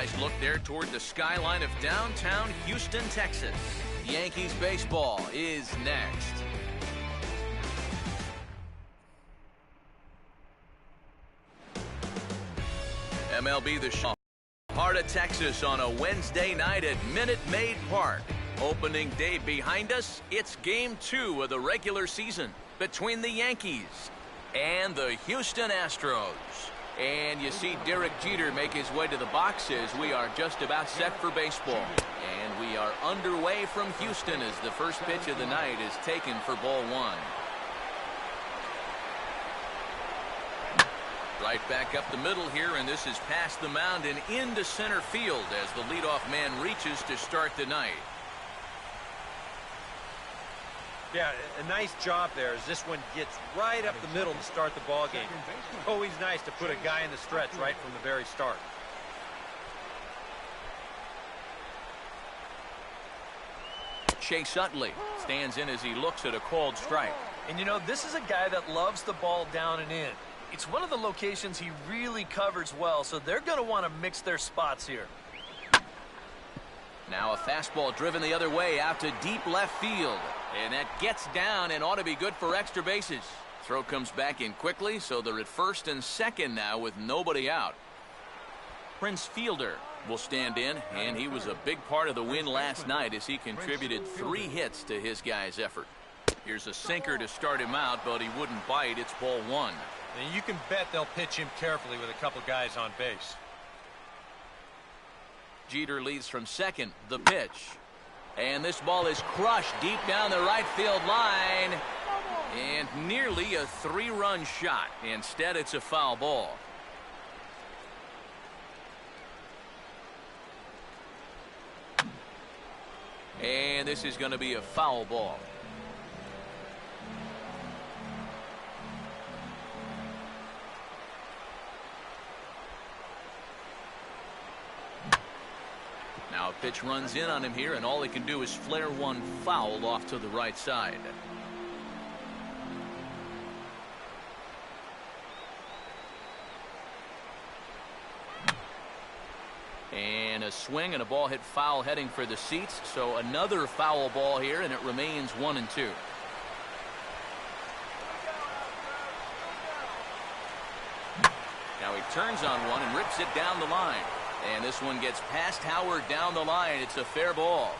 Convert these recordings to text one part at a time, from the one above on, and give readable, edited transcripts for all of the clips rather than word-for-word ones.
Nice look there toward the skyline of downtown Houston, Texas. Yankees baseball is next. MLB The Show. Heart of Texas on a Wednesday night at Minute Maid Park. Opening day behind us, it's Game 2 of the regular season between the Yankees and the Houston Astros. And you see Derek Jeter make his way to the boxes. We are just about set for baseball. And we are underway from Houston as the first pitch of the night is taken for ball one. Right back up the middle here, and this is past the mound and into center field as the leadoff man reaches to start the night. Yeah, a nice job there as this one gets right up the middle to start the ball game. Always nice to put a guy in the stretch right from the very start. Chase Utley stands in as he looks at a called strike. And you know, this is a guy that loves the ball down and in. It's one of the locations he really covers well, so they're going to want to mix their spots here. Now a fastball driven the other way out to deep left field. And that gets down and ought to be good for extra bases. Throw comes back in quickly, so they're at first and second now with nobody out. Prince Fielder will stand in, and he was a big part of the win last night as he contributed 3 hits to his guys' effort. Here's a sinker to start him out, but he wouldn't bite. It's ball 1. And you can bet they'll pitch him carefully with a couple guys on base. Jeter leads from second. The pitch. And this ball is crushed deep down the right field line. And nearly a 3-run shot. Instead, it's a foul ball. And this is going to be a foul ball. Now a pitch runs in on him here, and all he can do is flare one foul off to the right side. And a swing and a ball hit foul heading for the seats, so another foul ball here, and it remains 1-2. Now he turns on one and rips it down the line. And this one gets past Howard down the line. It's a fair ball.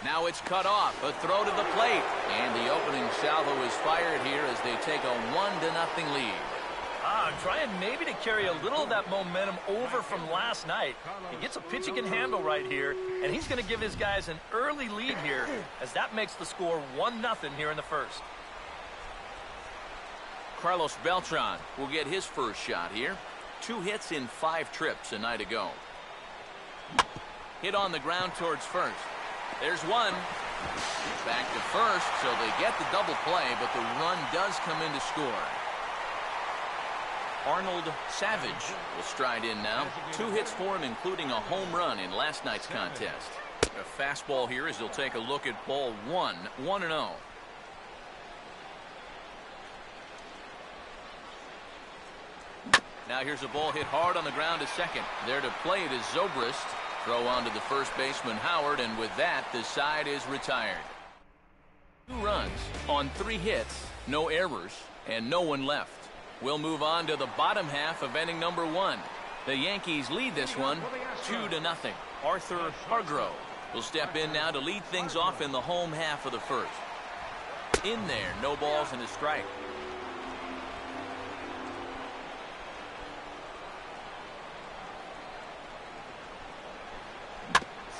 Now it's cut off. A throw to the plate. And the opening salvo is fired here as they take a 1-0 lead. Trying maybe to carry a little of that momentum over from last night. He gets a pitch he can handle right here, and he's going to give his guys an early lead here as that makes the score 1-0 here in the first. Carlos Beltran will get his first shot here. 2 hits in 5 trips a night ago. Hit on the ground towards first. There's one. Back to first, so they get the double play, but the run does come in to score. Arnold Savage will stride in now. 2 hits for him, including a home run in last night's contest. A fastball here as he'll take a look at ball 1, 1-0. Now here's a ball hit hard on the ground to second. There to play it is Zobrist. Throw on to the first baseman Howard, and with that, the side is retired. 2 runs on 3 hits, no errors, and no one left. We'll move on to the bottom half of inning number 1. The Yankees lead this one 2-0. Arthur Hargrove will step in now to lead things off in the home half of the first. In there, no balls and a strike.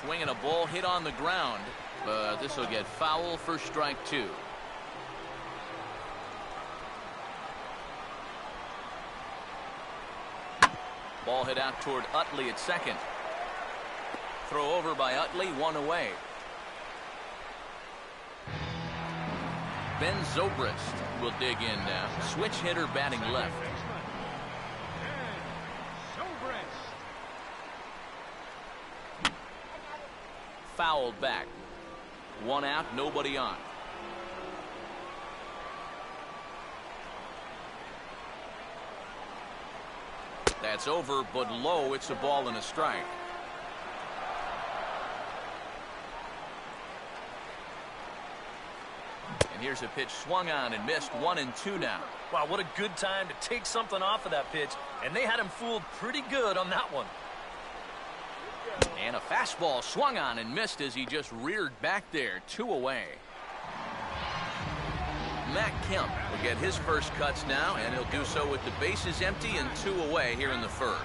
Swinging a ball hit on the ground, but this will get foul for strike 2. Ball hit out toward Utley at second. Throw over by Utley, 1 away. Ben Zobrist will dig in now. Switch hitter batting left. Fouled back. 1 out, nobody on. That's over, but low. It's a ball and a strike. And here's a pitch swung on and missed. 1-2 now. Wow, what a good time to take something off of that pitch, and they had him fooled pretty good on that one. And a fastball swung on and missed as he just reared back there. 2 away. Matt Kemp will get his first cuts now, and he'll do so with the bases empty and 2 away here in the first.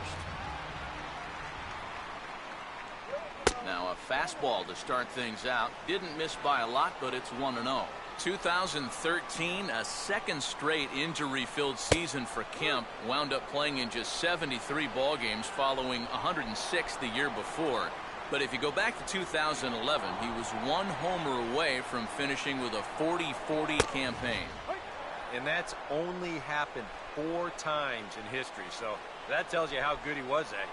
Now a fastball to start things out. Didn't miss by a lot, but it's 1-0. 2013, a second straight injury-filled season for Kemp. Wound up playing in just 73 ball games following 106 the year before. But if you go back to 2011, he was one homer away from finishing with a 40-40 campaign. And that's only happened 4 times in history, so that tells you how good he was that year.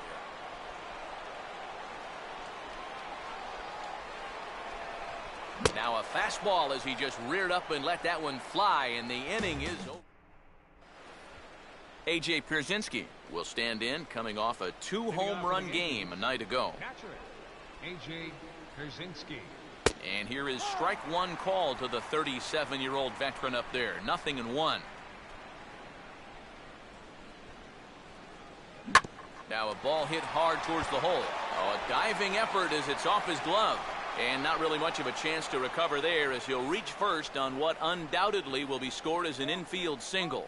Now a fastball as he just reared up and let that one fly, and the inning is over. A.J. Pierzynski will stand in, coming off a 2-home run game a night ago. A.J. Pierzynski. And here is strike one called to the 37-year-old veteran up there. 0-1. Now a ball hit hard towards the hole. Oh, a diving effort as it's off his glove. And not really much of a chance to recover there as he'll reach first on what undoubtedly will be scored as an infield single.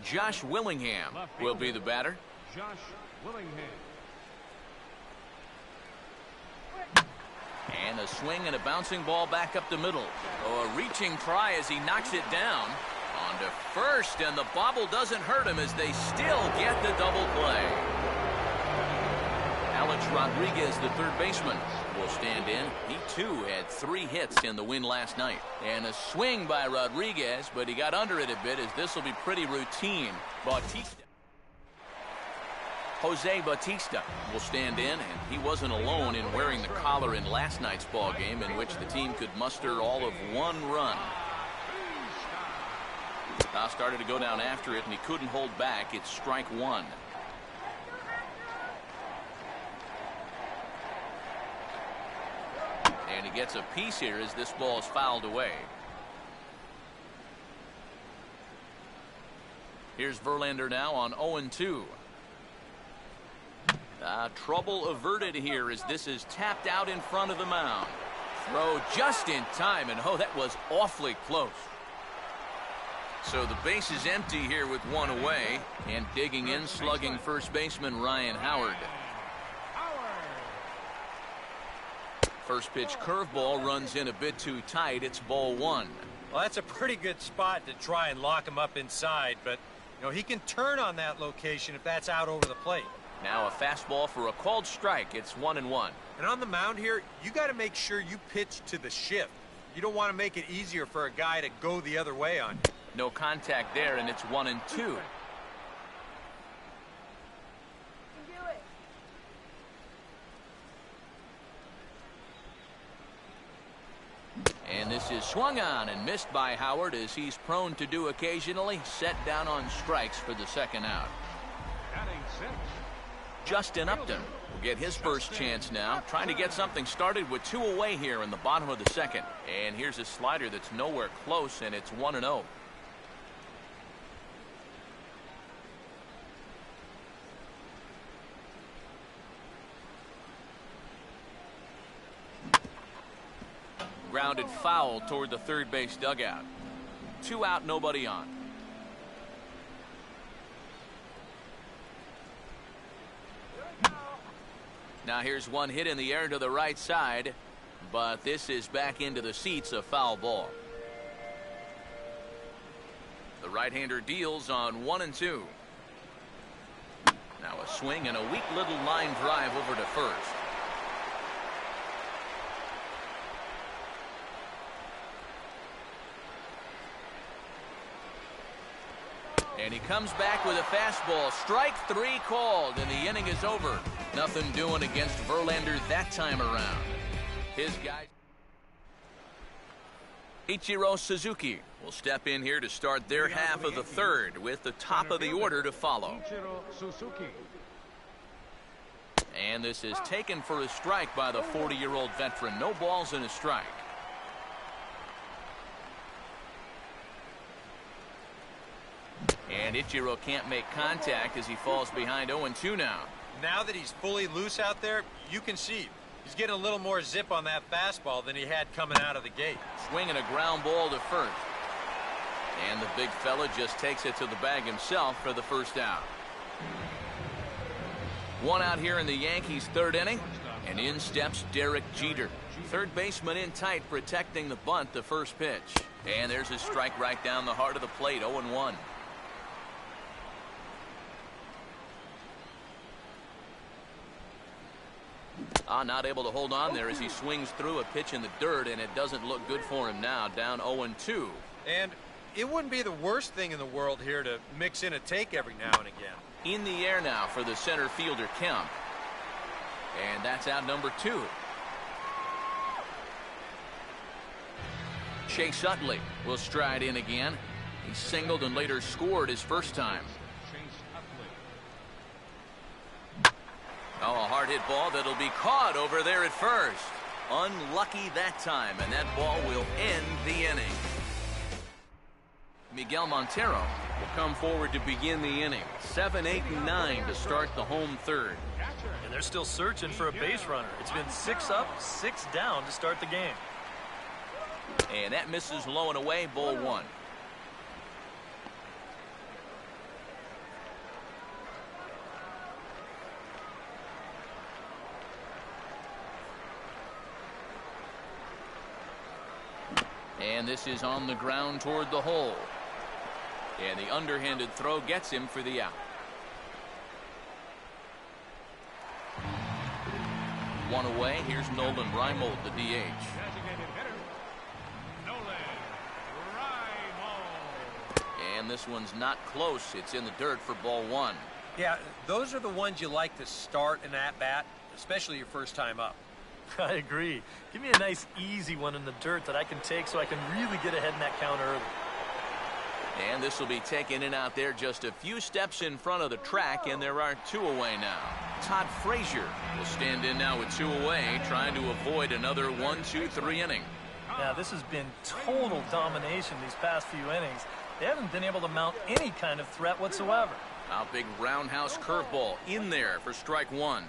Josh Willingham will be the batter. Josh Willingham. And a swing and a bouncing ball back up the middle. Oh, a reaching try as he knocks it down. On to first, and the bobble doesn't hurt him as they still get the double play. Alex Rodriguez, the third baseman, will stand in. He too had 3 hits in the win last night. And a swing by Rodriguez, but he got under it a bit as this will be pretty routine. Jose Bautista will stand in, and he wasn't alone in wearing the collar in last night's ball game, in which the team could muster all of 1 run. Now started to go down after it, and he couldn't hold back. It's strike 1. And he gets a piece here as this ball is fouled away. Here's Verlander now on 0-2. Trouble averted here as this is tapped out in front of the mound. Throw just in time, and oh, that was awfully close. So the base is empty here with 1 away, and digging in, slugging first baseman Ryan Howard. First pitch curveball runs in a bit too tight. It's ball 1. Well, that's a pretty good spot to try and lock him up inside, but you know, he can turn on that location if that's out over the plate. Now a fastball for a called strike. It's 1-1. And on the mound here, you got to make sure you pitch to the shift. You don't want to make it easier for a guy to go the other way on you. No contact there, and it's 1-2. And this is swung on and missed by Howard, as he's prone to do occasionally. Set down on strikes for the second out. Justin Upton will get his first chance now, trying to get something started with 2 away here in the bottom of the second. And here's a slider that's nowhere close, and it's 1-0. Grounded foul toward the third base dugout. 2 out, nobody on. Now here's one hit in the air to the right side, but this is back into the seats, a foul ball. The right-hander deals on 1-2. Now a swing and a weak little line drive over to first. And he comes back with a fastball. Strike 3 called, and the inning is over. Nothing doing against Verlander that time around. His guy, Ichiro Suzuki, will step in here to start their half of the third, with the top of the order to follow. And this is taken for a strike by the 40-year-old veteran. No balls and a strike. And Ichiro can't make contact as he falls behind 0-2 now. Now that he's fully loose out there, you can see he's getting a little more zip on that fastball than he had coming out of the gate. Swinging a ground ball to first. And the big fella just takes it to the bag himself for the first out. 1 out here in the Yankees' third inning, and in steps Derek Jeter. Third baseman in tight, protecting the bunt, the first pitch. And there's a strike right down the heart of the plate, 0-1. Not able to hold on there as he swings through a pitch in the dirt, and it doesn't look good for him now, down 0-2. And it wouldn't be the worst thing in the world here to mix in a take every now and again. In the air now for the center fielder, Kemp. And that's out number 2. Chase Utley will stride in again. He singled and later scored his first time. Oh, a hard hit ball that'll be caught over there at first. Unlucky that time, and that ball will end the inning. Miguel Montero will come forward to begin the inning. 7, 8, and 9 to start the home third. And they're still searching for a base runner. It's been 6 up, 6 down to start the game. And that misses low and away, ball 1. And this is on the ground toward the hole. And the underhanded throw gets him for the out. 1 away. Here's Nolan Reimold, the DH. And this one's not close. It's in the dirt for ball 1. Yeah, those are the ones you like to start an at-bat, especially your first time up. I agree. Give me a nice, easy one in the dirt that I can take so I can really get ahead in that count early. And this will be taken in out there just a few steps in front of the track, and there are 2 away now. Todd Frazier will stand in now with 2 away, trying to avoid another 1-2-3 inning. Now, this has been total domination these past few innings. They haven't been able to mount any kind of threat whatsoever. A big roundhouse curveball in there for strike 1.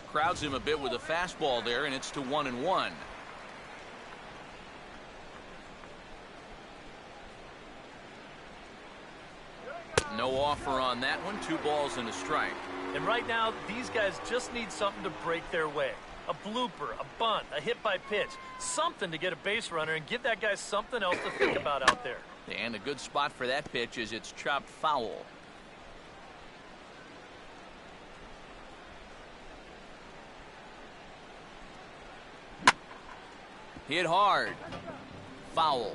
Crowds him a bit with a fastball there, and it's to 1-1. No offer on that one. 2 balls and a strike. And right now, these guys just need something to break their way. A blooper, a bunt, a hit by pitch. Something to get a base runner and give that guy something else to think about out there. And a good spot for that pitch is it's chopped foul. Hit hard. Foul.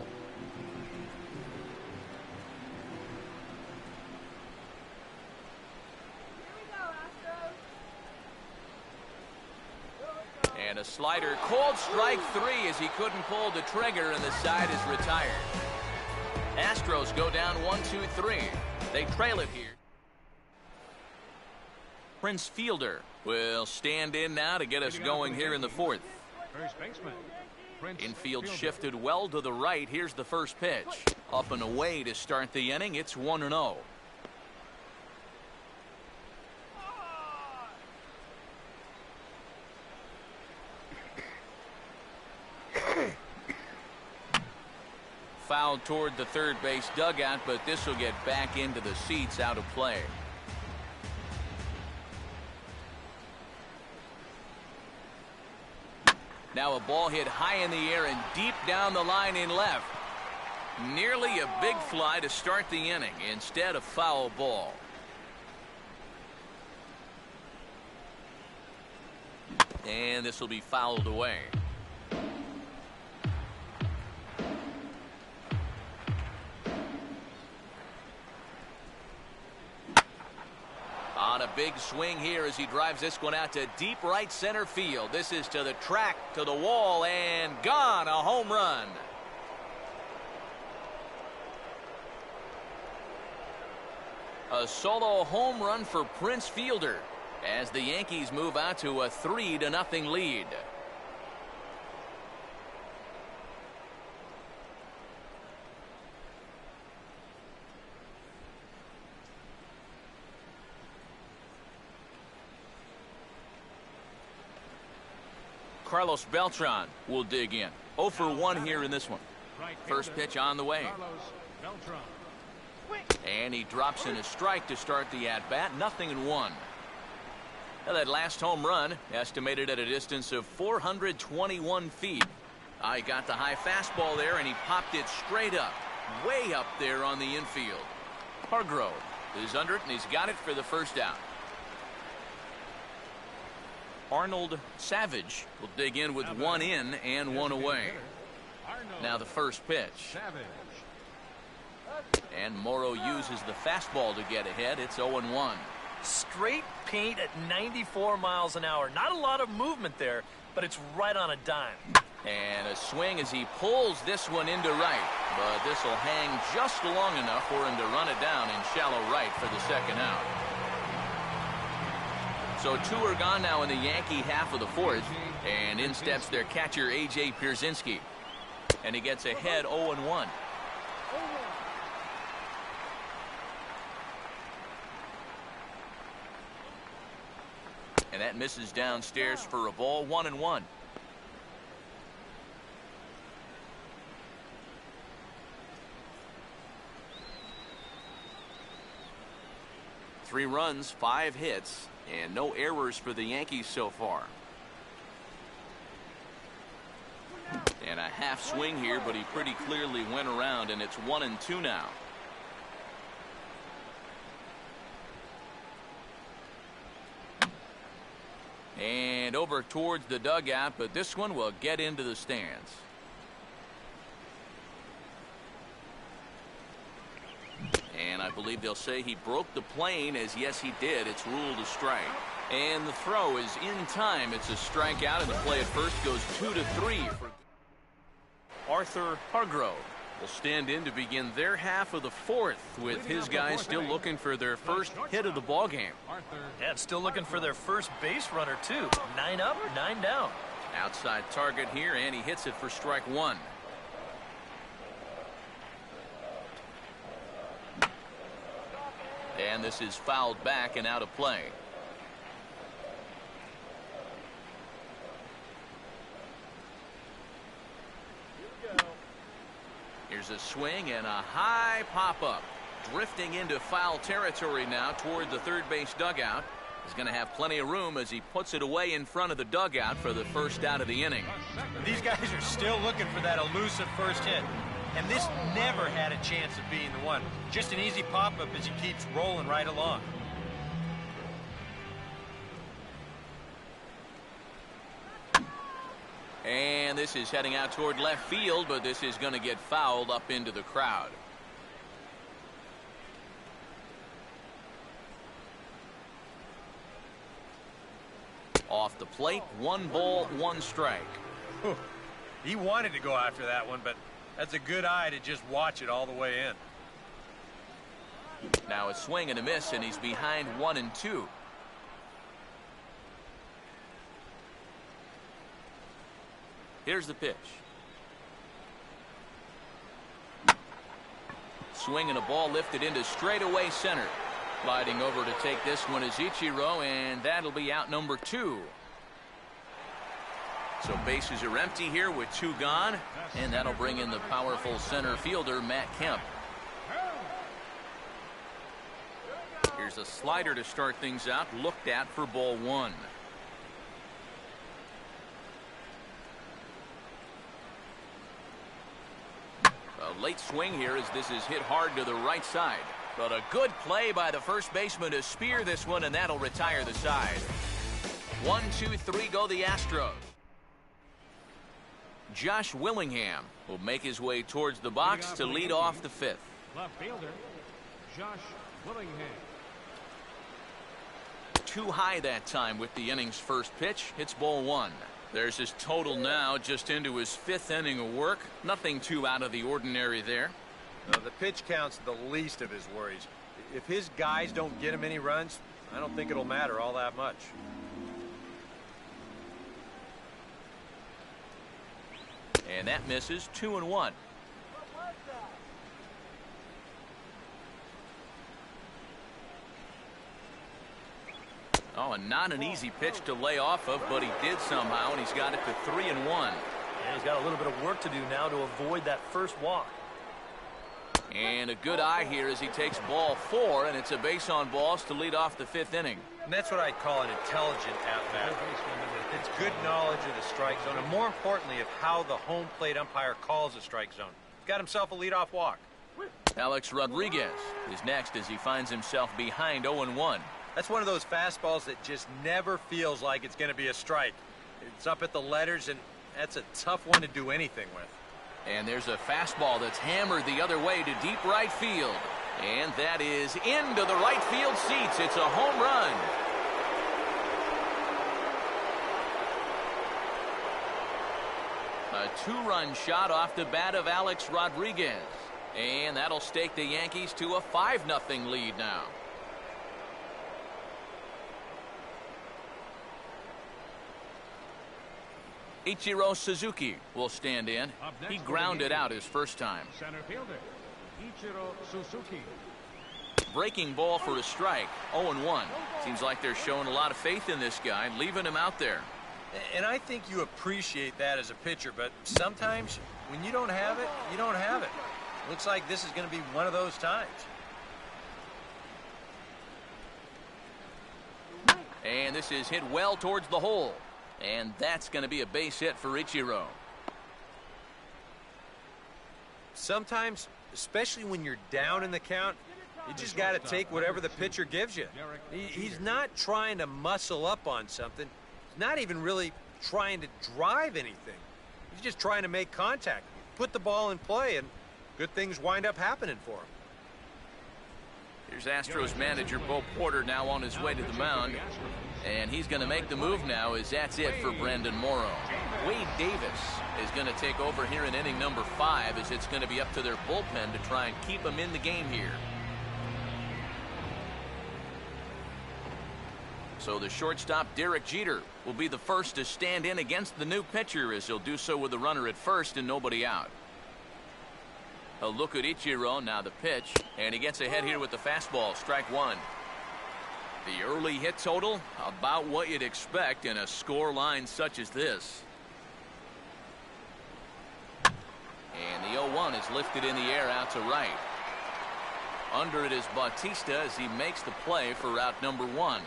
And a slider, called strike 3 as he couldn't pull the trigger, and the side is retired. Astros go down 1-2-3. They trail it here. Prince Fielder will stand in now to get us going here in the 4th. First baseman. Infield shifted well to the right. Here's the first pitch. Up and away to start the inning. It's 1-0. Fouled toward the third base dugout, but this will get back into the seats, out of play. Now a ball hit high in the air and deep down the line in left. Nearly a big fly to start the inning. Instead, a foul ball. And this will be fouled away. On a big swing here as he drives this one out to deep right center field. This is to the track, to the wall, and gone. A home run. A solo home run for Prince Fielder as the Yankees move out to a 3-0 lead. Carlos Beltran will dig in. 0 for 1 here in this one. First pitch on the way. And he drops in a strike to start the at-bat. 0-1. Now, that last home run estimated at a distance of 421 feet. I got the high fastball there, and he popped it straight up, way up there on the infield. Hargrove is under it, and he's got it for the first out. Arnold Savage will dig in with one in and one away. Now the first pitch. And Morrow uses the fastball to get ahead. It's 0-1. Straight paint at 94 miles an hour. Not a lot of movement there, but it's right on a dime. And a swing as he pulls this one into right. But this will hang just long enough for him to run it down in shallow right for the second out. So two are gone now in the Yankee half of the fourth. And in steps their catcher, A.J. Pierzynski. And he gets ahead 0-1. And that misses downstairs for a ball, 1-1. Three runs, 5 hits, and no errors for the Yankees so far. And a half swing here, but he pretty clearly went around, and it's 1-2 now. And over towards the dugout, but this one will get into the stands. And I believe they'll say he broke the plane, as yes he did. It's ruled a strike. And the throw is in time. It's a strikeout, and the play at first goes 2-3 for Arthur Hargrove. Will stand in to begin their half of the fourth, with his guys still looking for their first hit of the ball game. Yeah, and still looking for their first base runner too. 9 up, 9 down. Outside target here, and he hits it for strike one. And this is fouled back and out of play. Here's a swing and a high pop-up. Drifting into foul territory now toward the third base dugout. He's going to have plenty of room as he puts it away in front of the dugout for the first out of the inning. These guys are still looking for that elusive first hit. And this never had a chance of being the one. Just an easy pop-up as he keeps rolling right along. And this is heading out toward left field, but this is going to get fouled up into the crowd. Off the plate, 1 ball, 1 strike. He wanted to go after that one, but that's a good eye to just watch it all the way in. Now a swing and a miss, and he's behind 1-2. Here's the pitch. Swing and a ball lifted into straightaway center. Sliding over to take this one is Ichiro, and that'll be out number 2. So bases are empty here with 2 gone, and that'll bring in the powerful center fielder, Matt Kemp. Here's a slider to start things out, looked at for ball 1. A late swing here as this is hit hard to the right side. But a good play by the first baseman to spear this one, and that'll retire the side. 1, 2, 3 go the Astros. Josh Willingham will make his way towards the box to lead off the 5th. Left fielder, Josh Willingham. Too high that time with the inning's first pitch. It's ball 1. There's his total now, just into his 5th inning of work. Nothing too out of the ordinary there. The pitch count's the least of his worries. If his guys don't get him any runs, I don't think it'll matter all that much. And that misses. 2-1. Oh, and not an easy pitch to lay off of, but he did somehow, and he's got it to 3-1. Yeah, he's got a little bit of work to do now to avoid that first walk. And a good eye here as he takes ball 4, and it's a base on balls to lead off the 5th inning. And that's what I'd call an intelligent at-bat. It's good knowledge of the strike zone, and more importantly, of how the home plate umpire calls a strike zone. He's got himself a leadoff walk. Alex Rodriguez is next as he finds himself behind 0-1. That's one of those fastballs that just never feels like it's going to be a strike. It's up at the letters, and that's a tough one to do anything with. And there's a fastball that's hammered the other way to deep right field. And that is into the right field seats. It's a home run. A 2-run shot off the bat of Alex Rodriguez. And that'll stake the Yankees to a 5-0 lead now. Ichiro Suzuki will stand in. He grounded out his first time. Center fielder, Ichiro Suzuki. Breaking ball for a strike. 0-1. Seems like they're showing a lot of faith in this guy, leaving him out there. And I think you appreciate that as a pitcher, but sometimes when you don't have it, you don't have it. Looks like this is going to be one of those times. And this is hit well towards the hole. And that's going to be a base hit for Ichiro. Sometimes, especially when you're down in the count, you just got to take whatever the pitcher gives you. He's not trying to muscle up on something. He's not even really trying to drive anything. He's just trying to make contact, put the ball in play, and good things wind up happening for him. Here's Astros manager Bo Porter now on his way to the mound. And he's going to make the move now as that's it for Brandon Morrow. Wade Davis is going to take over here in inning number 5 as it's going to be up to their bullpen to try and keep him in the game here. So the shortstop Derek Jeter will be the first to stand in against the new pitcher as he'll do so with a runner at first and nobody out. A look at Ichiro, now the pitch, and he gets ahead here with the fastball, strike 1. The early hit total, about what you'd expect in a score line such as this. And the 0-1 is lifted in the air out to right. Under it is Bautista as he makes the play for route number 1.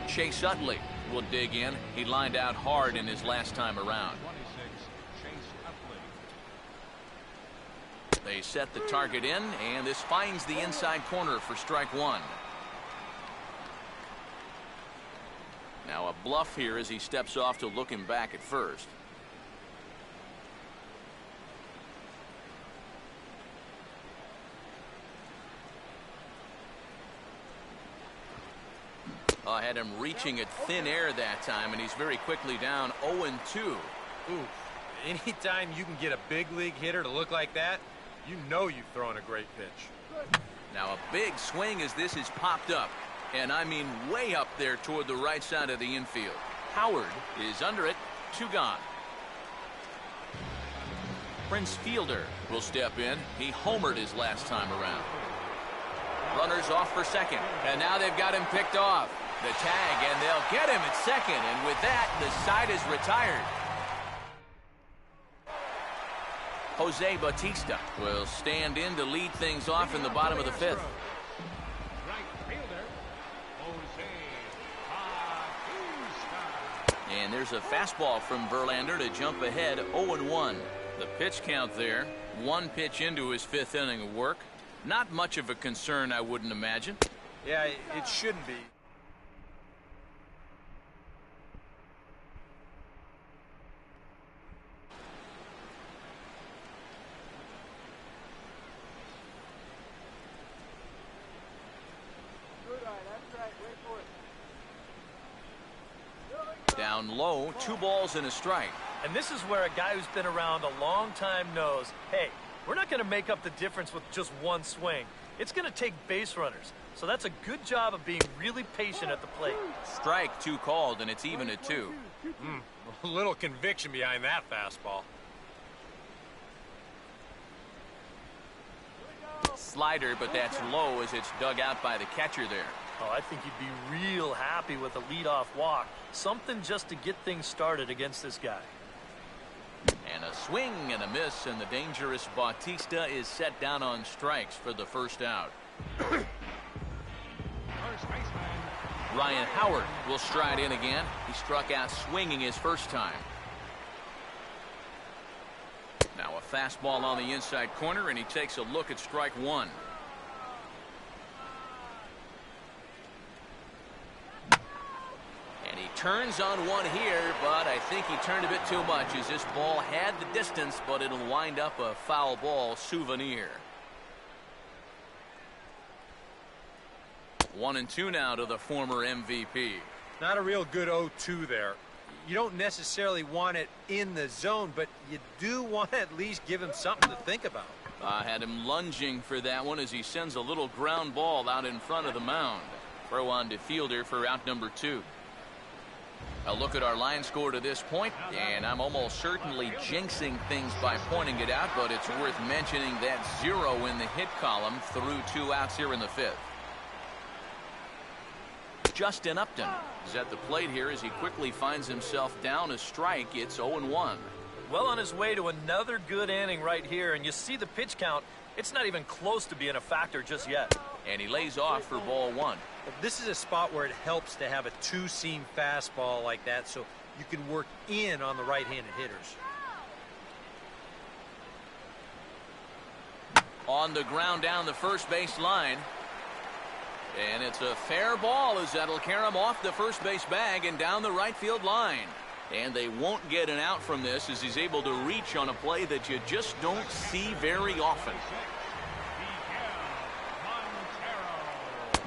Chase Utley will dig in. He lined out hard in his last time around. They set the target in, and this finds the inside corner for strike 1. Now a bluff here as he steps off to look him back at first. I had him reaching at thin air that time, and he's very quickly down 0-2. Ooh, anytime you can get a big league hitter to look like that, you know you've thrown a great pitch. Now a big swing as this is popped up, and I mean way up there toward the right side of the infield. Howard is under it, 2 gone. Prince Fielder will step in. He homered his last time around. Runners off for second, and now they've got him picked off. The tag, and they'll get him at second, and with that, the side is retired. Jose Bautista will stand in to lead things off in the bottom of the 5th. Right fielder, Jose Bautista. And there's a fastball from Verlander to jump ahead 0-1. The pitch count there, 1 pitch into his 5th inning of work. Not much of a concern, I wouldn't imagine. Yeah, it shouldn't be. Down low, 2 balls and a strike. And this is where a guy who's been around a long time knows, hey, we're not going to make up the difference with just 1 swing. It's going to take base runners. So that's a good job of being really patient at the plate. Strike 2 called, and it's even at 2. A little conviction behind that fastball. Slider, but that's low as it's dug out by the catcher there. Oh, I think you'd be real happy with a leadoff walk. Something just to get things started against this guy. And a A swing and a miss, and the dangerous Bautista is set down on strikes for the first out. First baseman. Ryan Howard will stride in again. He struck out swinging his first time. Now a fastball on the inside corner, and he takes a look at strike one. And he turns on one here, but I think he turned a bit too much as this ball had the distance, but it'll wind up a foul ball souvenir. 1-2 now to the former MVP. Not a real good 0-2 there. You don't necessarily want it in the zone, but you do want to at least give him something to think about. I had him lunging for that one as he sends a little ground ball out in front of the mound. Throw on to fielder for out number 2. A look at our line score to this point, and I'm almost certainly jinxing things by pointing it out, but it's worth mentioning that 0 in the hit column through 2 outs here in the 5th. Justin Upton is at the plate here as he quickly finds himself down a strike. It's 0-1. Well on his way to another good inning right here, and you see the pitch count. It's not even close to being a factor just yet. And he lays off for ball 1. This is a spot where it helps to have a two-seam fastball like that so you can work in on the right-handed hitters. On the ground down the first base line. And it's a fair ball as that'll carry him off the first base bag and down the right field line. And they won't get an out from this as he's able to reach on a play that you just don't see very often.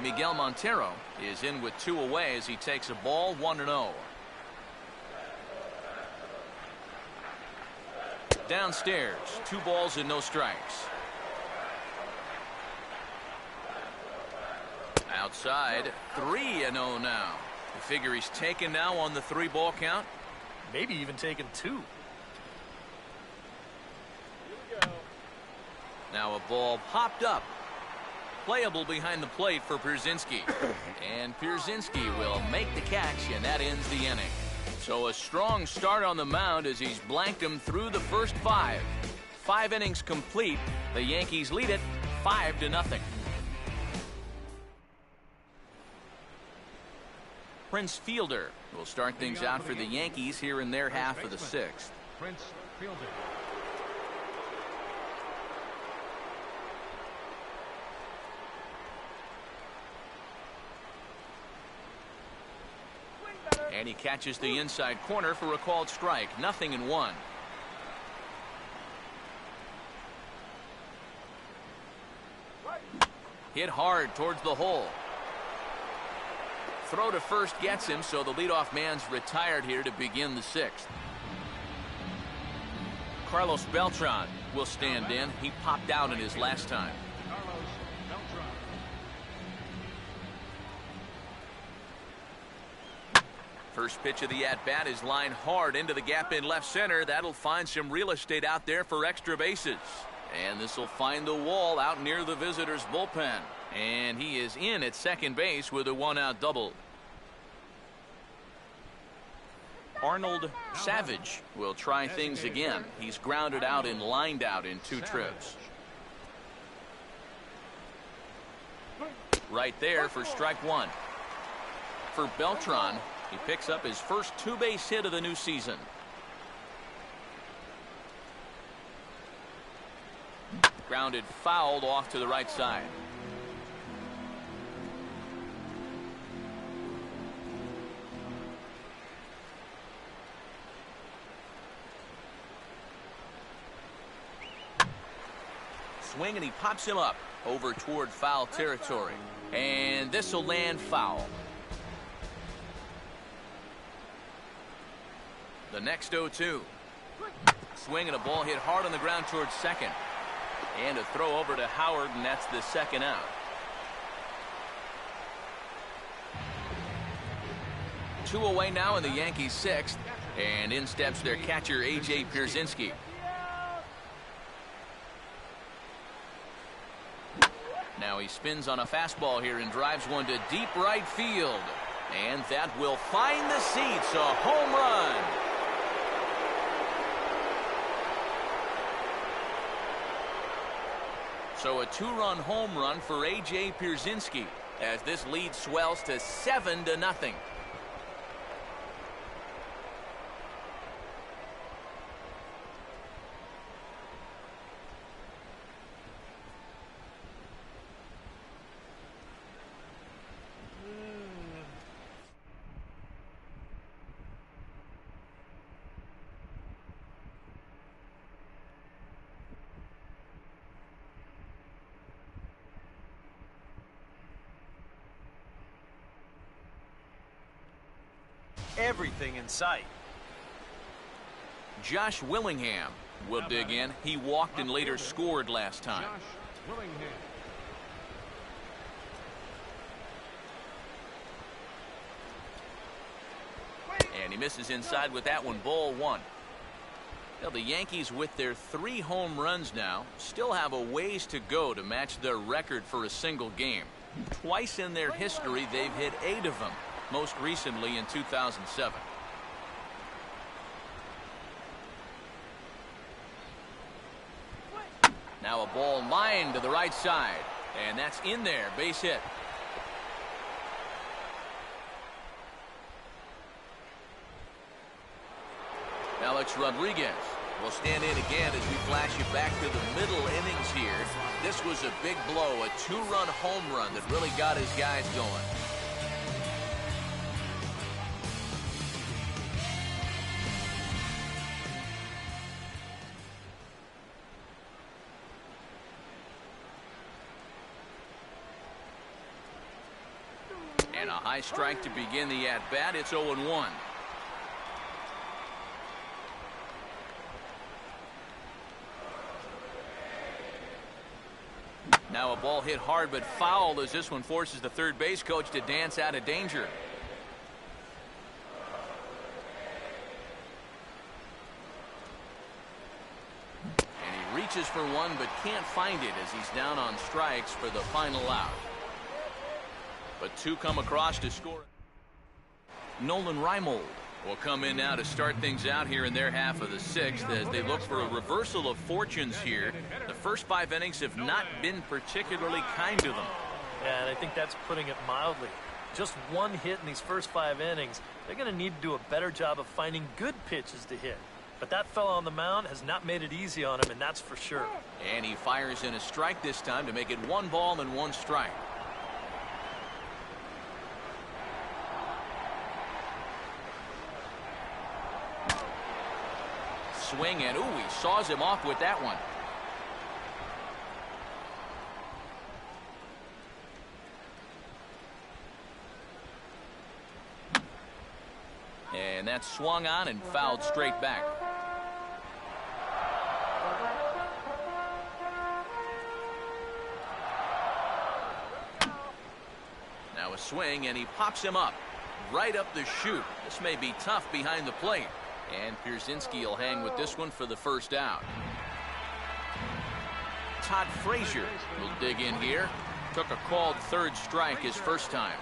Miguel Montero is in with 2 away as he takes a ball 1-0. Downstairs, 2 balls and no strikes. Outside, 3-0 now. You figure he's taken now on the 3-ball count? Maybe even taken 2. Now a ball popped up. Playable behind the plate for Pierzynski. And Pierzynski will make the catch, and that ends the inning. So a strong start on the mound as he's blanked him through the first 5. 5 innings complete. The Yankees lead it 5-0. Prince Fielder will start things out for the Yankees here in their half of the 6th. Prince Fielder. And he catches the inside corner for a called strike. 0-1. Hit hard towards the hole. Throw to first gets him, so the leadoff man's retired here to begin the 6th. Carlos Beltran will stand in. He popped out in his last time. Carlos Beltran. First pitch of the at-bat is lined hard into the gap in left center. That'll find some real estate out there for extra bases. And this will find the wall out near the visitors' bullpen. And he is in at second base with a 1-out double. Arnold Savage will try things again. He's grounded out and lined out in 2 trips. Right there for strike 1. For Beltran, he picks up his first 2-base hit of the new season. Grounded fouled off to the right side. Swing, and he pops him up over toward foul territory. And this will land foul. The next 0-2. Swing and a ball hit hard on the ground towards second. And a throw over to Howard, and that's the 2nd out. Two away now in the Yankees' 6th. And in steps their catcher, A.J. Pierzynski. Now he spins on a fastball here and drives one to deep right field. And that will find the seats. A home run. So a two-run home run for A.J. Pierzynski as this lead swells to 7-0. Everything in sight. Josh Willingham will dig in. He walked and later scored last time. Josh Willingham. And he misses inside with that one, ball one. Now the Yankees, with their 3 home runs now, still have a ways to go to match their record for a single game. Twice in their history, they've hit 8 of them, most recently in 2007. Now a ball lined to the right side, and that's in there, base hit. Alex Rodriguez will stand in again as we flash you back to the middle innings here. This was a big blow, a 2-run home run that really got his guys going. And a high strike to begin the at-bat. It's 0-1. Now a ball hit hard but foul as this one forces the third base coach to dance out of danger. And he reaches for one but can't find it as he's down on strikes for the final out. But 2 come across to score. Nolan Reimold will come in now to start things out here in their half of the 6th as they look for a reversal of fortunes here. The first 5 innings have not been particularly kind to them. Yeah, and I think that's putting it mildly. Just 1 hit in these first 5 innings. They're going to need to do a better job of finding good pitches to hit. But that fella on the mound has not made it easy on him, and that's for sure. And he fires in a strike this time to make it 1 ball and 1 strike. Swing, and ooh, he saws him off with that one. And that's swung on and fouled straight back. Now a swing, and he pops him up right up the chute. This may be tough behind the plate. And Pierzynski will hang with this one for the first out. Todd Frazier will dig in here. Took a called third strike his first time.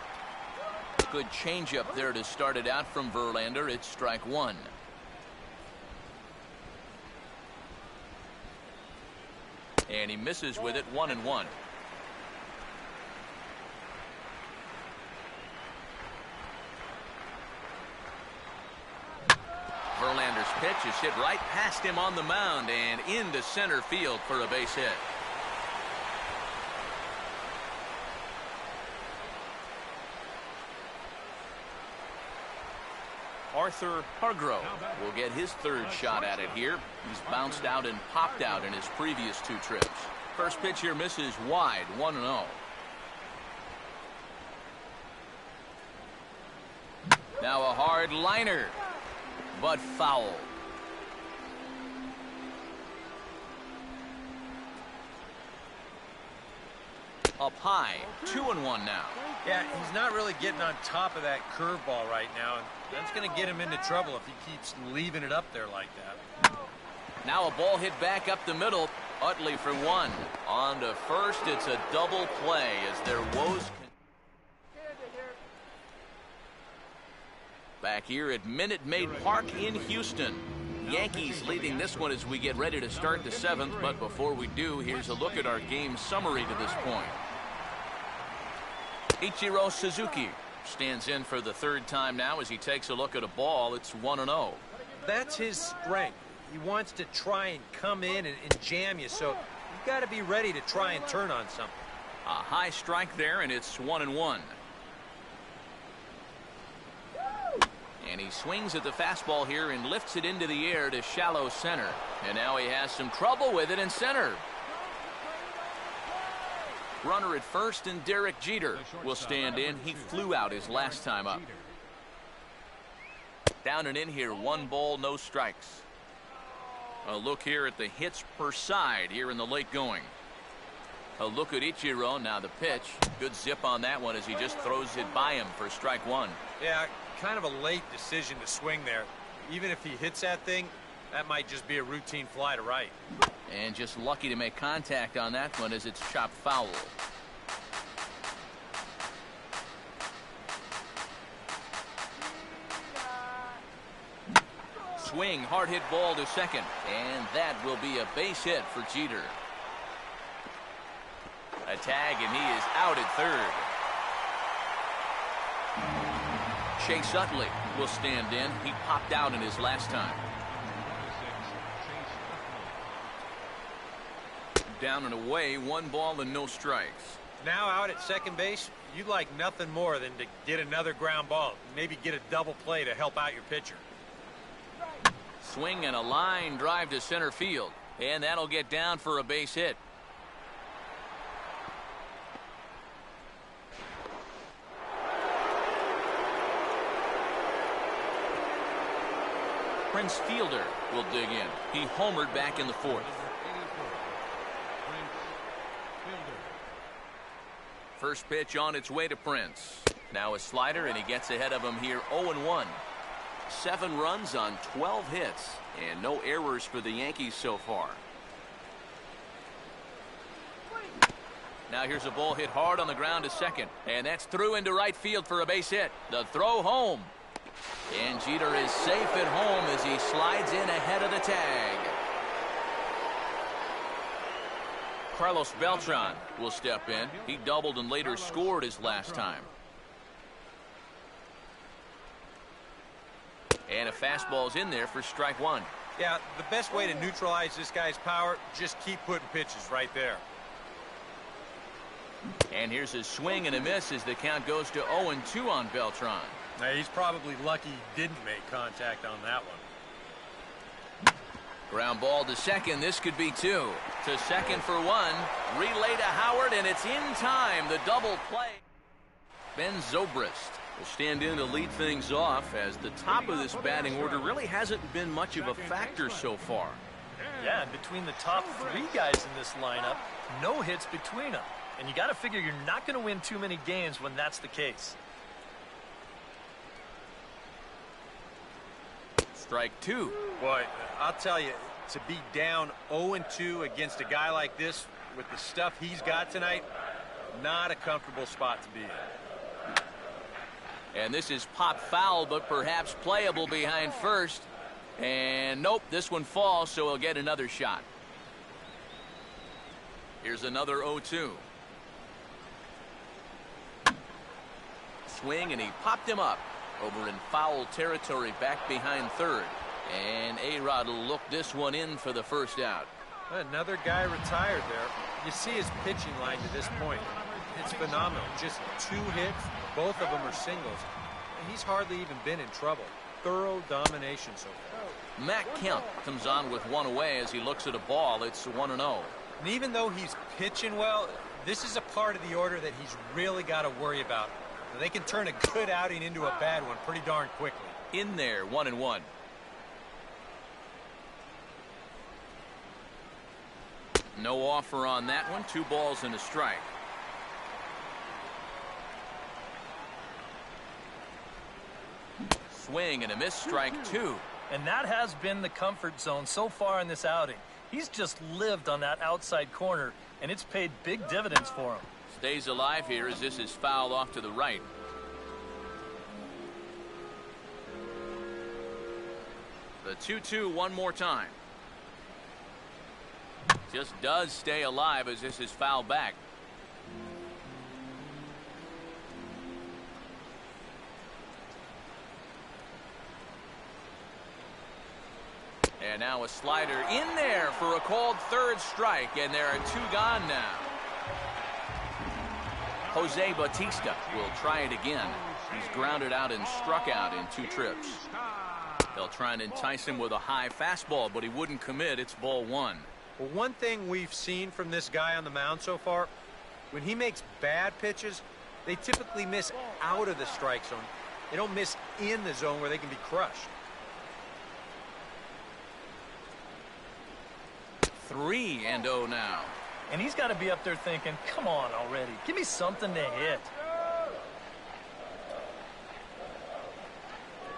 Good changeup there to start it out from Verlander. It's strike 1. And he misses with it, 1-1. Verlander's pitch is hit right past him on the mound and into center field for a base hit. Arthur Hargrove will get his 3rd shot at it here. He's bounced out and popped out in his previous 2 trips. First pitch here misses wide, 1-0. Now a hard liner, but foul. Up high, 2-1 now. Yeah, he's not really getting on top of that curveball right now, and that's going to get him into trouble if he keeps leaving it up there like that. Now a ball hit back up the middle. Utley for 1. On to first, it's a double play as their woes. Back here at Minute Maid Park in Houston. Yankees leading this one as we get ready to start the 7th, but before we do, here's a look at our game summary to this point. Ichiro Suzuki stands in for the 3rd time now as he takes a look at a ball. It's 1-0. That's his strength. He wants to try and come in and jam you, so you've got to be ready to try and turn on something. A high strike there, and it's 1-1. And he swings at the fastball here and lifts it into the air to shallow center. And now he has some trouble with it in center. Runner at first, and Derek Jeter will stand in. He flew out his last time up. Down and in here, 1 ball, no strikes. A look here at the hits per side here in the late going. A look at Ichiro. Now the pitch. Good zip on that one as he just throws it by him for strike 1. Yeah, kind of a late decision to swing there. Even if he hits that thing, that might just be a routine fly to right. And just lucky to make contact on that one as it's chopped foul. Swing, hard hit ball to second, and that will be a base hit for Jeter. A tag, and he is out at 3rd. Chase Utley will stand in. He popped out in his last time. Down and away, 1 ball and no strikes. Now out at second base, you'd like nothing more than to get another ground ball. Maybe get a double play to help out your pitcher. Swing and a line drive to center field, and that'll get down for a base hit. Prince Fielder will dig in. He homered back in the 4th. First pitch on its way to Prince. Now a slider, and he gets ahead of him here 0-1. 7 runs on 12 hits, and no errors for the Yankees so far. Now here's a ball hit hard on the ground to second, and that's through into right field for a base hit. The throw home. And Jeter is safe at home as he slides in ahead of the tag. Carlos Beltran will step in. He doubled and later scored his last time. And a fastball's in there for strike 1. Yeah, the best way to neutralize this guy's power, just keep putting pitches right there. And here's a swing and a miss as the count goes to 0-2 on Beltran. Now, he's probably lucky he didn't make contact on that one. Ground ball to second. This could be 2. To second for 1. Relay to Howard, and it's in time. The double play. Ben Zobrist will stand in to lead things off as the top of this batting order really hasn't been much of a factor so far. Yeah, and between the top 3 guys in this lineup, no hits between them. And you got to figure you're not going to win too many games when that's the case. Strike 2. Boy, I'll tell you, to be down 0-2 against a guy like this with the stuff he's got tonight, not a comfortable spot to be in. And this is pop foul, but perhaps playable behind first. And nope, this one falls, so he'll get another shot. Here's another 0-2. Swing, and he popped him up over in foul territory back behind 3rd. And A-Rod will look this one in for the first out. Another guy retired there. You see his pitching line to this point. It's phenomenal. Just 2 hits. Both of them are singles. And he's hardly even been in trouble. Thorough domination so far. Matt Kemp comes on with 1 away as he looks at a ball. It's 1-0. And even though he's pitching well, this is a part of the order that he's really got to worry about. They can turn a good outing into a bad one pretty darn quickly. In there, 1-1. No offer on that one. 2 balls and a strike. Swing and a miss, strike 2. And that has been the comfort zone so far in this outing. He's just lived on that outside corner, and it's paid big dividends for him. Stays alive here as this is fouled off to the right. The The 2-2 one more time. Just does stay alive as this is fouled back. And now a slider in there for a called third strike, and there are 2 gone now. Jose Bautista will try it again. He's grounded out and struck out in 2 trips. They'll try and entice him with a high fastball, but he wouldn't commit. It's ball 1. Well, one thing we've seen from this guy on the mound so far, when he makes bad pitches, they typically miss out of the strike zone. They don't miss in the zone where they can be crushed. 3-0 now. And he's got to be up there thinking, come on already. Give me something to hit.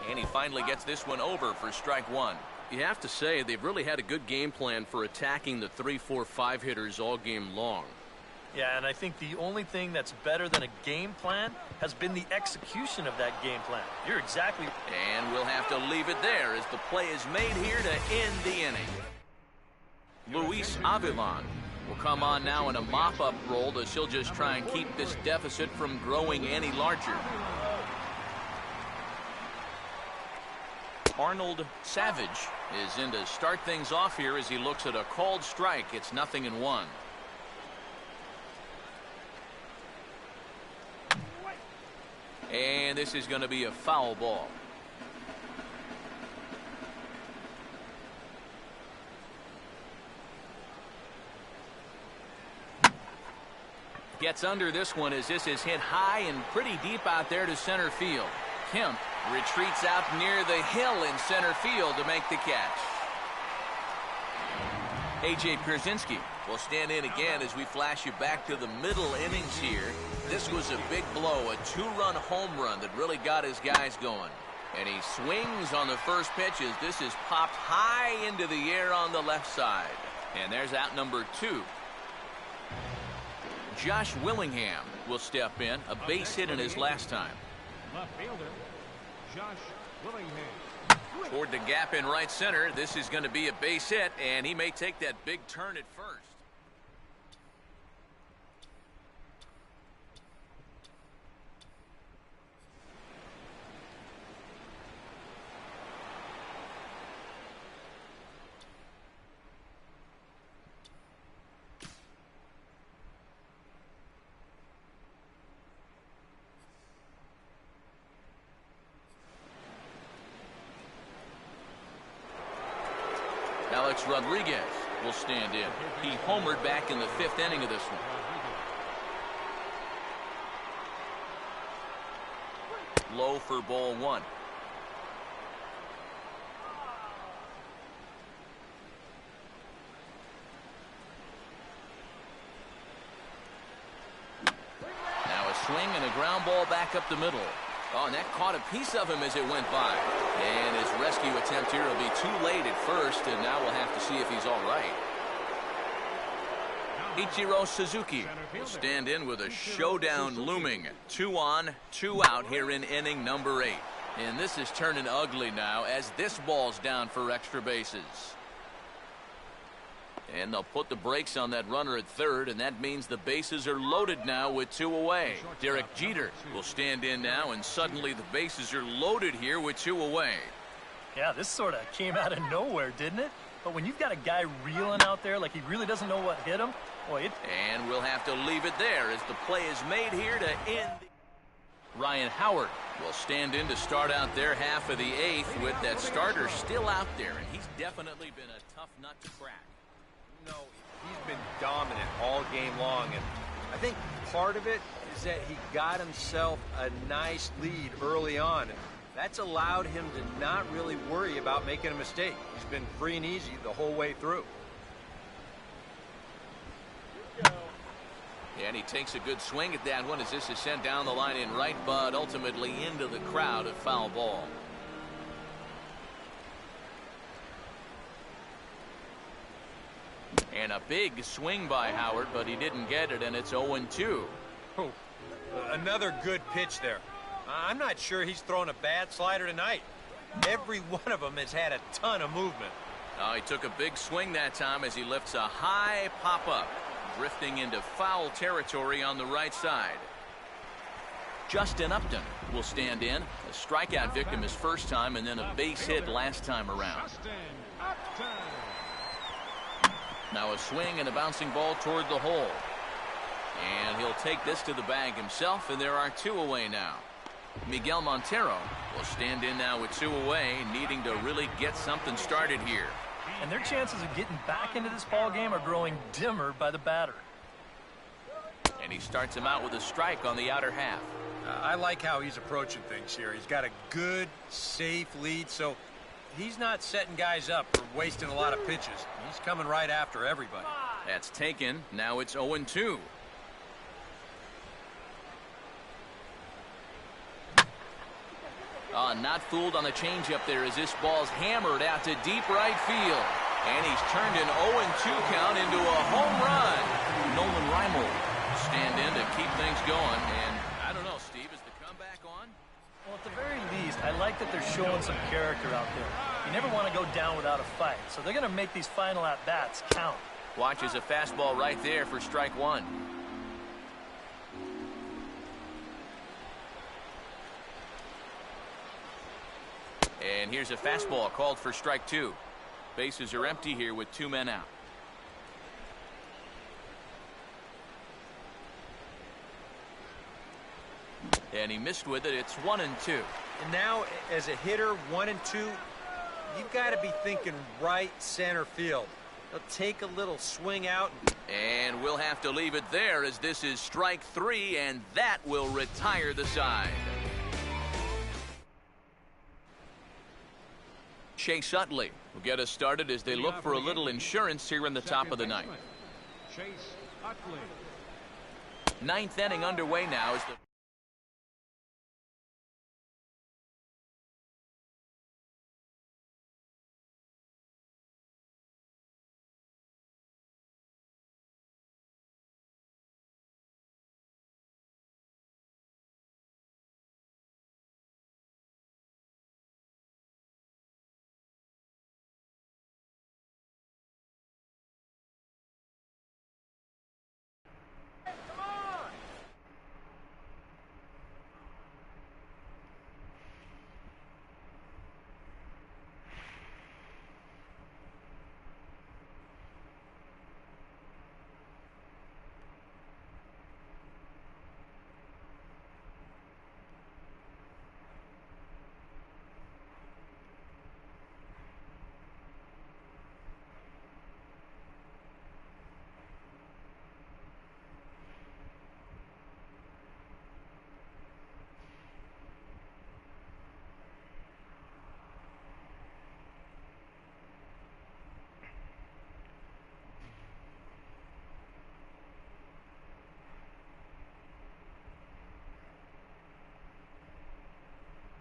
And he finally gets this one over for strike 1. You have to say they've really had a good game plan for attacking the 3, 4, 5 hitters all game long. Yeah, and I think the only thing that's better than a game plan has been the execution of that game plan. You're exactly... And we'll have to leave it there as the play is made here to end the inning. Luis Avilan will come on now in a mop-up role as he'll just try and keep this deficit from growing any larger. Arnold Savage is in to start things off here as he looks at a called strike. It's 0-1. And this is going to be a foul ball. Gets under this one as this is hit high and pretty deep out there to center field. Kemp retreats out near the hill in center field to make the catch. A.J. Pierzynski will stand in again as we flash you back to the middle innings here. This was a big blow, a 2-run home run that really got his guys going. And he swings on the first pitch as this is popped high into the air on the left side. And there's out number 2. Josh Willingham will step in, a base hit in his last time. Left fielder, Josh Willingham. Toward the gap in right center, this is going to be a base hit, and he may take that big turn at first. Alex Rodriguez will stand in. He homered back in the 5th inning of this one. Low for ball 1. Now a swing and a ground ball back up the middle. Oh, and that caught a piece of him as it went by. And his rescue attempt here will be too late at first, and now we'll have to see if he's all right. Ichiro Suzuki will stand in with a showdown looming. 2 on, 2 out here in inning number 8. And this is turning ugly now as this ball's down for extra bases. And they'll put the brakes on that runner at third, and that means the bases are loaded now with 2 away. Derek Jeter will stand in now, and suddenly the bases are loaded here with 2 away. Yeah, this sort of came out of nowhere, didn't it? But when you've got a guy reeling out there like he really doesn't know what hit him, boy, it... And we'll have to leave it there as the play is made here to end. Ryan Howard will stand in to start out their half of the 8th with that starter still out there, and he's definitely been a tough nut to crack. No, he's been dominant all game long, and I think part of it is that he got himself a nice lead early on, and that's allowed him to not really worry about making a mistake. He's been free and easy the whole way through. And he takes a good swing at that one as this is sent down the line in right, but ultimately into the crowd, a foul ball. And a big swing by Howard, but he didn't get it, and it's 0-2. Oh, another good pitch there. I'm not sure he's throwing a bad slider tonight. Every one of them has had a ton of movement. Oh, he took a big swing that time as he lifts a high pop-up, drifting into foul territory on the right side. Justin Upton will stand in. A strikeout victim his first time and then a base hit last time around. Now a swing and a bouncing ball toward the hole. And he'll take this to the bag himself, and there are 2 away now. Miguel Montero will stand in now with 2 away, needing to really get something started here. And their chances of getting back into this ball game are growing dimmer by the batter. And he starts him out with a strike on the outer half. I like how he's approaching things here. He's got a good, safe lead, so he's not setting guys up or wasting a lot of pitches. He's coming right after everybody. That's taken. Now it's 0-2. Not fooled on the changeup there as this ball's hammered out to deep right field. And he's turned an 0-2 count into a home run. Nolan Reimold will stand in to keep things going. And I don't know, Steve, is the comeback on? Well, at the very least, I like that they're showing some character out there. You never want to go down without a fight, so they're going to make these final at-bats count. Watches a fastball right there for strike 1. And here's a fastball called for strike 2. Bases are empty here with 2 men out. And he missed with it. It's 1-2. And now, as a hitter, 1 and 2, you've got to be thinking right center field. They'll take a little swing out. And we'll have to leave it there as this is strike 3, and that will retire the side. Chase Utley will get us started as they look for a little insurance here in the top of the ninth. Chase Utley. Ninth inning underway now as the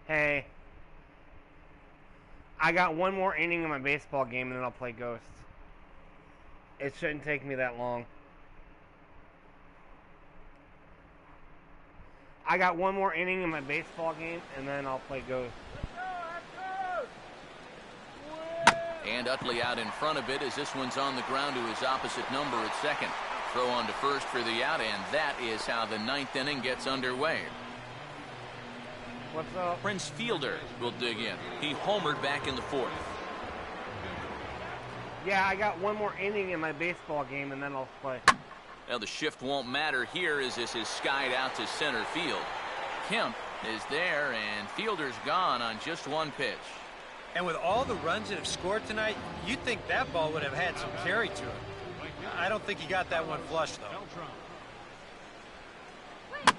Hey, I got one more inning in my baseball game and then I'll play Ghost. It shouldn't take me that long. I got one more inning in my baseball game and then I'll play Ghost. And Utley out in front of it as this one's on the ground to his opposite number at second. Throw on to first for the out, and that is how the ninth inning gets underway. What's up? Prince Fielder will dig in. He homered back in the 4th. Yeah, I got one more inning in my baseball game and then I'll play. Now the shift won't matter here as this is skied out to center field. Kemp is there, and Fielder's gone on just one pitch. And with all the runs that have scored tonight, you'd think that ball would have had some carry to it. I don't think he got that one flush, though.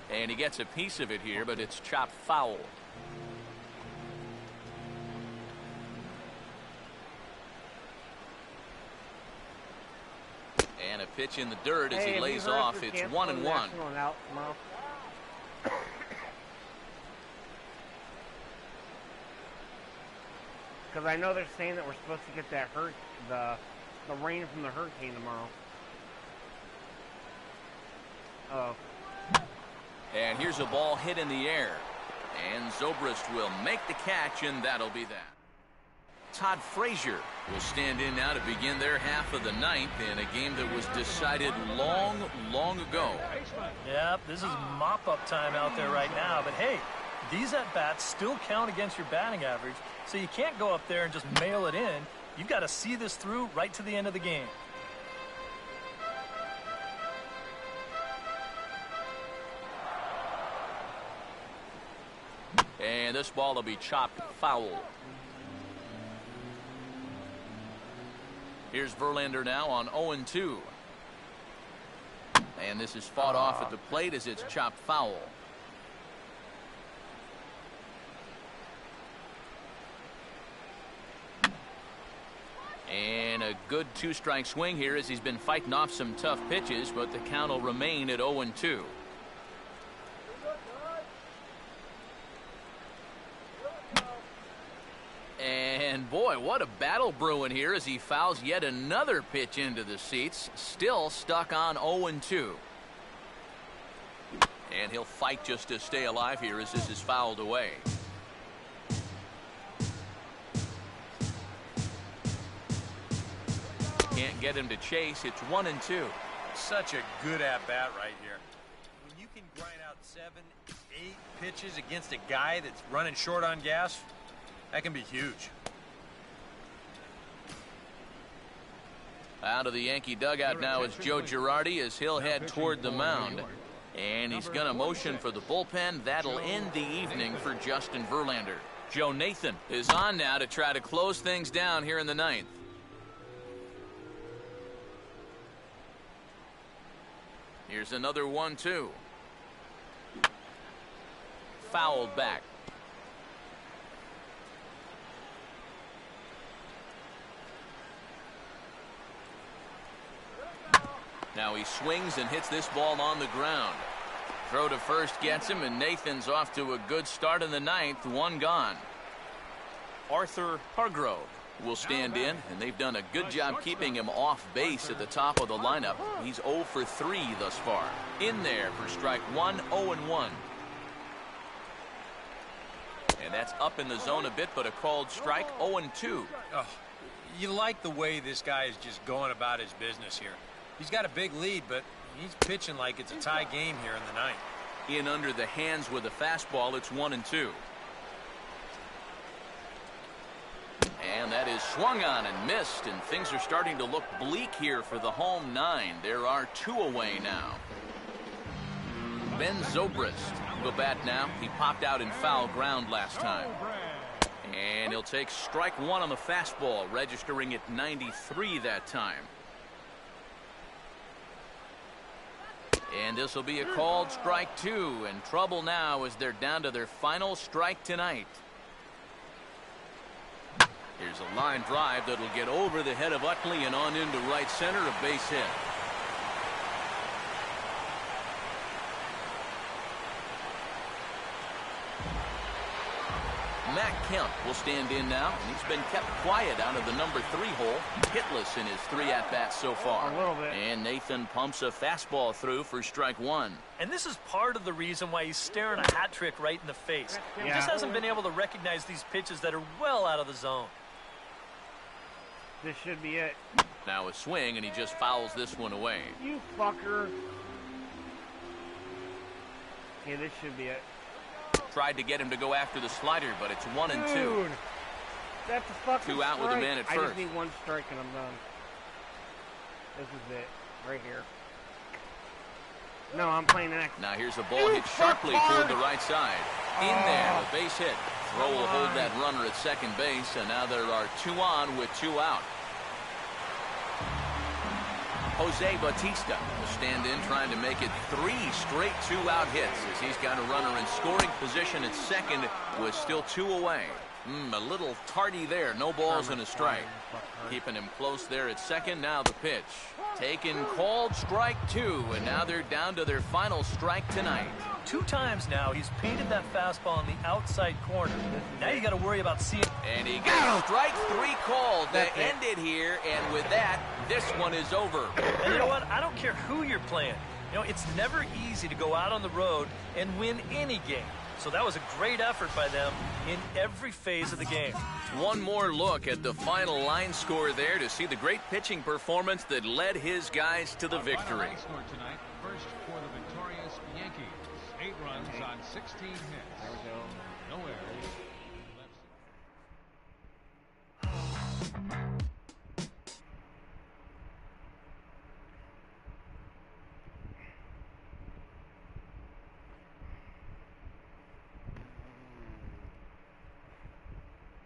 And he gets a piece of it here, but it's chopped foul. And a pitch in the dirt as he lays off. It's 1-1. Because I know they're saying that we're supposed to get that the rain from the hurricane tomorrow. Oh. And here's a ball hit in the air. And Zobrist will make the catch, and that'll be that. Todd Frazier will stand in now to begin their half of the ninth in a game that was decided long, long ago. Yep, this is mop-up time out there right now. But, hey, these at-bats still count against your batting average, so you can't go up there and just mail it in. You've got to see this through right to the end of the game. And this ball will be chopped foul. Here's Verlander now on 0-2. And this is fought off at the plate as it's chopped foul. And a good two-strike swing here as he's been fighting off some tough pitches, but the count will remain at 0-2. And boy, what a battle brewing here as he fouls yet another pitch into the seats. Still stuck on 0-2. And he'll fight just to stay alive here as this is fouled away. Can't get him to chase. It's 1-2. Such a good at-bat right here. When you can grind out 7, 8 pitches against a guy that's running short on gas, that can be huge. Out of the Yankee dugout now is Joe Girardi as he'll head toward the mound. And he's going to motion for the bullpen. That'll end the evening for Justin Verlander. Joe Nathan is on now to try to close things down here in the ninth. Here's another 1-2. Fouled back. Now he swings and hits this ball on the ground. Throw to first gets him, and Nathan's off to a good start in the ninth. One gone. Arthur Hargrove will stand in, and they've done a good job keeping him off base at the top of the lineup. He's 0 for 3 thus far. In there for strike 1, 0-1. And that's up in the zone a bit, but a called strike, 0-2. Oh, you like the way this guy is just going about his business here. He's got a big lead, but he's pitching like it's a tie game here in the ninth. In under the hands with a fastball, it's 1-2. And that is swung on and missed, and things are starting to look bleak here for the home 9. There are 2 away now. Ben Zobrist will bat now. He popped out in foul ground last time. And he'll take strike 1 on the fastball, registering at 93 that time. And this will be a called strike 2, and trouble now as they're down to their final strike tonight. Here's a line drive that'll get over the head of Utley and on into right center, a base hit. Matt Kemp will stand in now, and he's been kept quiet out of the number 3 hole, hitless in his 3 at-bats so far. A little bit. And Nathan pumps a fastball through for strike 1. And this is part of the reason why he's staring a hat trick right in the face. He just hasn't been able to recognize these pitches that are well out of the zone. This should be it. Now a swing, and he just fouls this one away. You fucker. Okay, this should be it. Tried to get him to go after the slider, but it's 1-2. Dude, that's a fucking 2 out with a man at I first. just need 1 strike and I'm done. This is it, right here. No, I'm playing the next. Now here's a ball hit sharply toward the right side. In there, a base hit. Throw will hold that runner at second base, and now there are 2 on with 2 out. Jose Bautista will stand in trying to make it 3 straight 2-out hits as he's got a runner in scoring position at second with still 2 away. A little tardy there. No balls and a strike. Keeping him close there at second. Now the pitch. Taken, called strike 2, and now they're down to their final strike tonight. 2 times now he's painted that fastball in the outside corner. Now you got to worry about seeing. And he gets strike 3 called to end it here, and with that, this one is over. And you know what? I don't care who you're playing. You know, it's never easy to go out on the road and win any game. So that was a great effort by them in every phase of the game. One more look at the final line score there to see the great pitching performance that led his guys to the victory. Line score tonight, first for the victorious Yankees. 8 runs on 16 hits. There we go. No errors.